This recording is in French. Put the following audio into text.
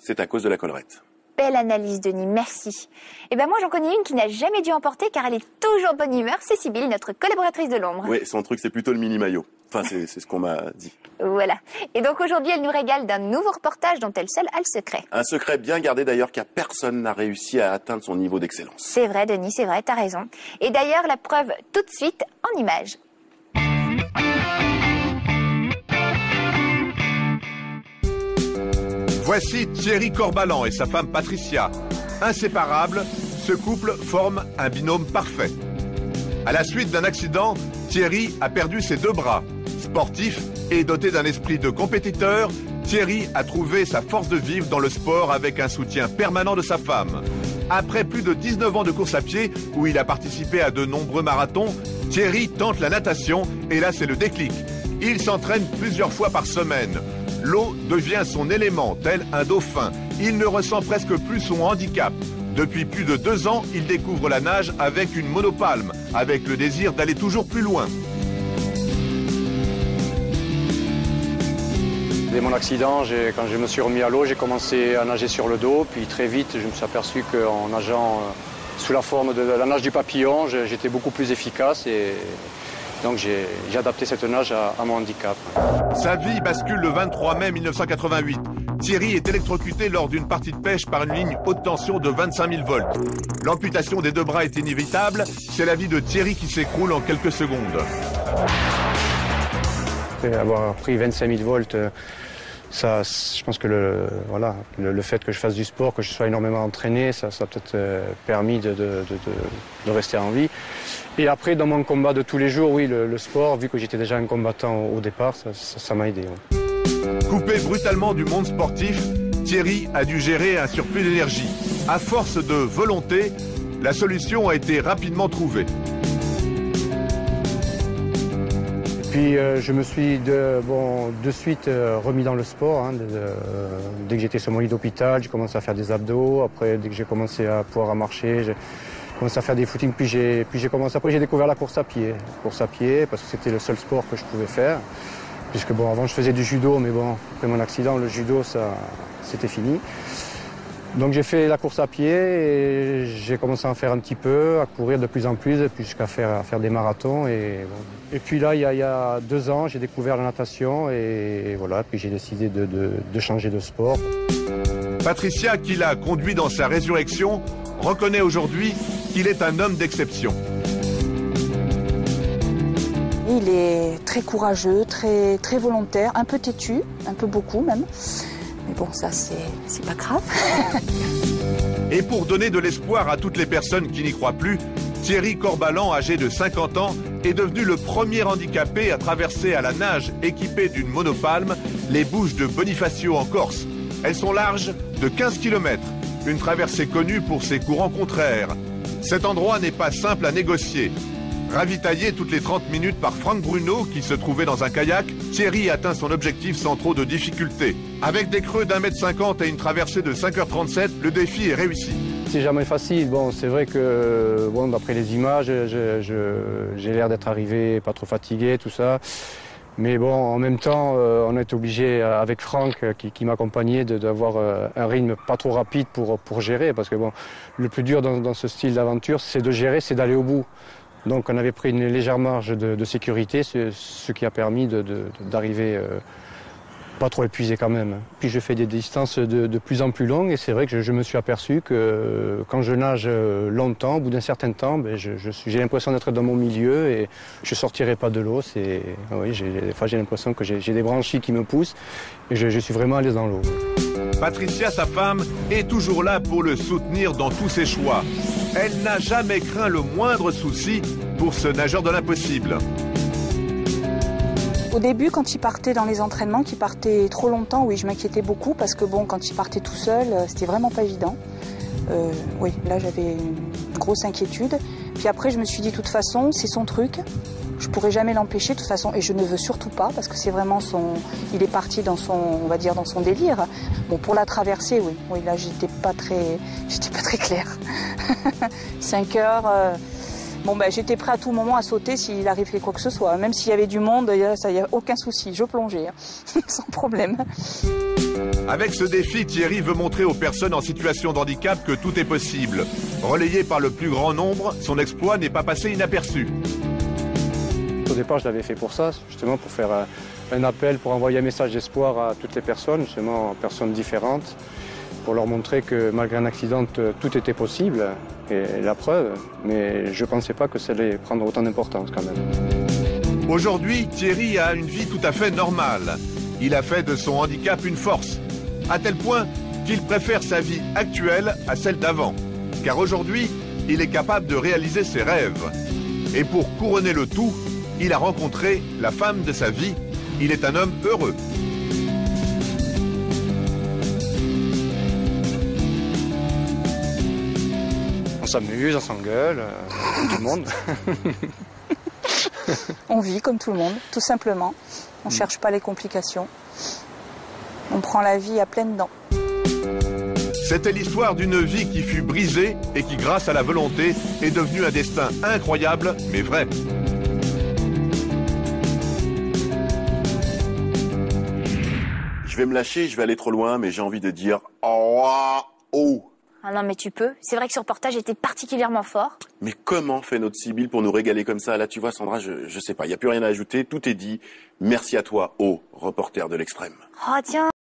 c'est à cause de la collerette. Belle analyse, Denis, merci. Et ben moi, j'en connais une qui n'a jamais dû emporter car elle est toujours de bonne humeur. C'est Sybille, notre collaboratrice de l'ombre. Oui, son truc, c'est plutôt le mini-maillot. Enfin, c'est ce qu'on m'a dit. Voilà. Et donc aujourd'hui, elle nous régale d'un nouveau reportage dont elle seule a le secret. Un secret bien gardé d'ailleurs, car personne n'a réussi à atteindre son niveau d'excellence. C'est vrai, Denis, c'est vrai, t'as raison. Et d'ailleurs, la preuve tout de suite en images. Voici Thierry Corbalan et sa femme Patricia. Inséparables, ce couple forme un binôme parfait. À la suite d'un accident, Thierry a perdu ses 2 bras. Sportif et doté d'un esprit de compétiteur, Thierry a trouvé sa force de vivre dans le sport avec un soutien permanent de sa femme. Après plus de 19 ans de course à pied, où il a participé à de nombreux marathons, Thierry tente la natation et là c'est le déclic. Il s'entraîne plusieurs fois par semaine. L'eau devient son élément, tel un dauphin. Il ne ressent presque plus son handicap. Depuis plus de 2 ans, il découvre la nage avec une monopalme, avec le désir d'aller toujours plus loin. Dès mon accident, quand je me suis remis à l'eau, j'ai commencé à nager sur le dos. Puis très vite, je me suis aperçu qu'en nageant sous la forme de la nage du papillon, j'étais beaucoup plus efficace. Et donc j'ai adapté cette nage à mon handicap. Sa vie bascule le 23 mai 1988. Thierry est électrocuté lors d'une partie de pêche par une ligne haute tension de 25 000 volts. L'amputation des 2 bras est inévitable. C'est la vie de Thierry qui s'écroule en quelques secondes. Après avoir pris 25 000 volts, ça, je pense que le fait que je fasse du sport, que je sois énormément entraîné, ça a peut-être permis de rester en vie. Et après, dans mon combat de tous les jours, oui, le sport, vu que j'étais déjà un combattant au départ, ça m'a aidé. Ouais. Coupé brutalement du monde sportif, Thierry a dû gérer un surplus d'énergie. À force de volonté, la solution a été rapidement trouvée. Puis je me suis de suite remis dans le sport. Dès que j'étais sur mon lit d'hôpital, j'ai commencé à faire des abdos. Après, dès que j'ai commencé à pouvoir marcher, j'ai commencé à faire des footings. Puis j'ai découvert la course à pied. Course à pied, parce que c'était le seul sport que je pouvais faire. Puisque bon, avant je faisais du judo, mais bon, après mon accident, le judo, c'était fini. Donc j'ai fait la course à pied et j'ai commencé à en faire un petit peu, à courir de plus en plus, jusqu'à faire des marathons. Et puis là, il y a 2 ans, j'ai découvert la natation et voilà, puis j'ai décidé de changer de sport. Patricia, qui l'a conduit dans sa résurrection, reconnaît aujourd'hui qu'il est un homme d'exception. Il est très courageux, très, très volontaire, un peu têtu, un peu beaucoup même. Mais bon, ça, c'est pas grave. Et pour donner de l'espoir à toutes les personnes qui n'y croient plus, Thierry Corbalan, âgé de 50 ans, est devenu le premier handicapé à traverser à la nage, équipé d'une monopalme, les Bouches de Bonifacio en Corse. Elles sont larges de 15 km, une traversée connue pour ses courants contraires. Cet endroit n'est pas simple à négocier. Ravitaillé toutes les 30 minutes par Franck Bruno, qui se trouvait dans un kayak, Thierry atteint son objectif sans trop de difficultés. Avec des creux d'1,50 m et une traversée de 5h37, le défi est réussi. C'est jamais facile. Bon, c'est vrai que d'après les images, j'ai l'air d'être arrivé pas trop fatigué, tout ça. Mais bon, en même temps, on est obligé, avec Franck, qui m'accompagnait, d'avoir un rythme pas trop rapide pour gérer. Parce que bon, le plus dur dans ce style d'aventure, c'est de gérer, c'est d'aller au bout. Donc on avait pris une légère marge de sécurité, ce qui a permis d'arriver pas trop épuisé quand même. Puis je fais des distances de plus en plus longues et c'est vrai que je me suis aperçu que quand je nage longtemps, au bout d'un certain temps, j'ai l'impression d'être dans mon milieu et je ne sortirai pas de l'eau. Oui, des fois j'ai l'impression que j'ai des branchies qui me poussent et je suis vraiment à l'aise dans l'eau. Patricia, sa femme, est toujours là pour le soutenir dans tous ses choix. Elle n'a jamais craint le moindre souci pour ce nageur de l'impossible. Au début, quand il partait dans les entraînements, qu'il partait trop longtemps, oui, je m'inquiétais beaucoup parce que bon, quand il partait tout seul, c'était vraiment pas évident. Oui, là j'avais une grosse inquiétude. Puis après, je me suis dit, de toute façon, c'est son truc. Je pourrais jamais l'empêcher de toute façon, et je ne veux surtout pas parce que c'est vraiment il est parti dans son, on va dire, dans son délire. Bon, pour la traversée, oui, là j'étais pas très claire. 5 heures. Bon, j'étais prêt à tout moment à sauter s'il arrivait quoi que ce soit. Même s'il y avait du monde, il n'y a aucun souci, je plongeais, sans problème. Avec ce défi, Thierry veut montrer aux personnes en situation de handicap que tout est possible. Relayé par le plus grand nombre, son exploit n'est pas passé inaperçu. Au départ, je l'avais fait pour ça, justement pour faire un appel, pour envoyer un message d'espoir à toutes les personnes, justement personnes différentes, pour leur montrer que malgré un accident, tout était possible, et la preuve, mais je ne pensais pas que ça allait prendre autant d'importance quand même. Aujourd'hui, Thierry a une vie tout à fait normale. Il a fait de son handicap une force, à tel point qu'il préfère sa vie actuelle à celle d'avant. Car aujourd'hui, il est capable de réaliser ses rêves. Et pour couronner le tout, il a rencontré la femme de sa vie. Il est un homme heureux. On s'amuse, on s'engueule, comme tout le monde. On vit comme tout le monde, tout simplement. On ne cherche pas les complications. On prend la vie à pleines dents. C'était l'histoire d'une vie qui fut brisée et qui, grâce à la volonté, est devenue un destin incroyable, mais vrai. Je vais me lâcher, je vais aller trop loin, mais j'ai envie de dire oh. Ah non, mais tu peux. C'est vrai que ce reportage était particulièrement fort. Mais comment fait notre Sibylle pour nous régaler comme ça? Là, tu vois, Sandra, je sais pas, il n'y a plus rien à ajouter, tout est dit. Merci à toi, reporter de l'Extrême. Oh tiens.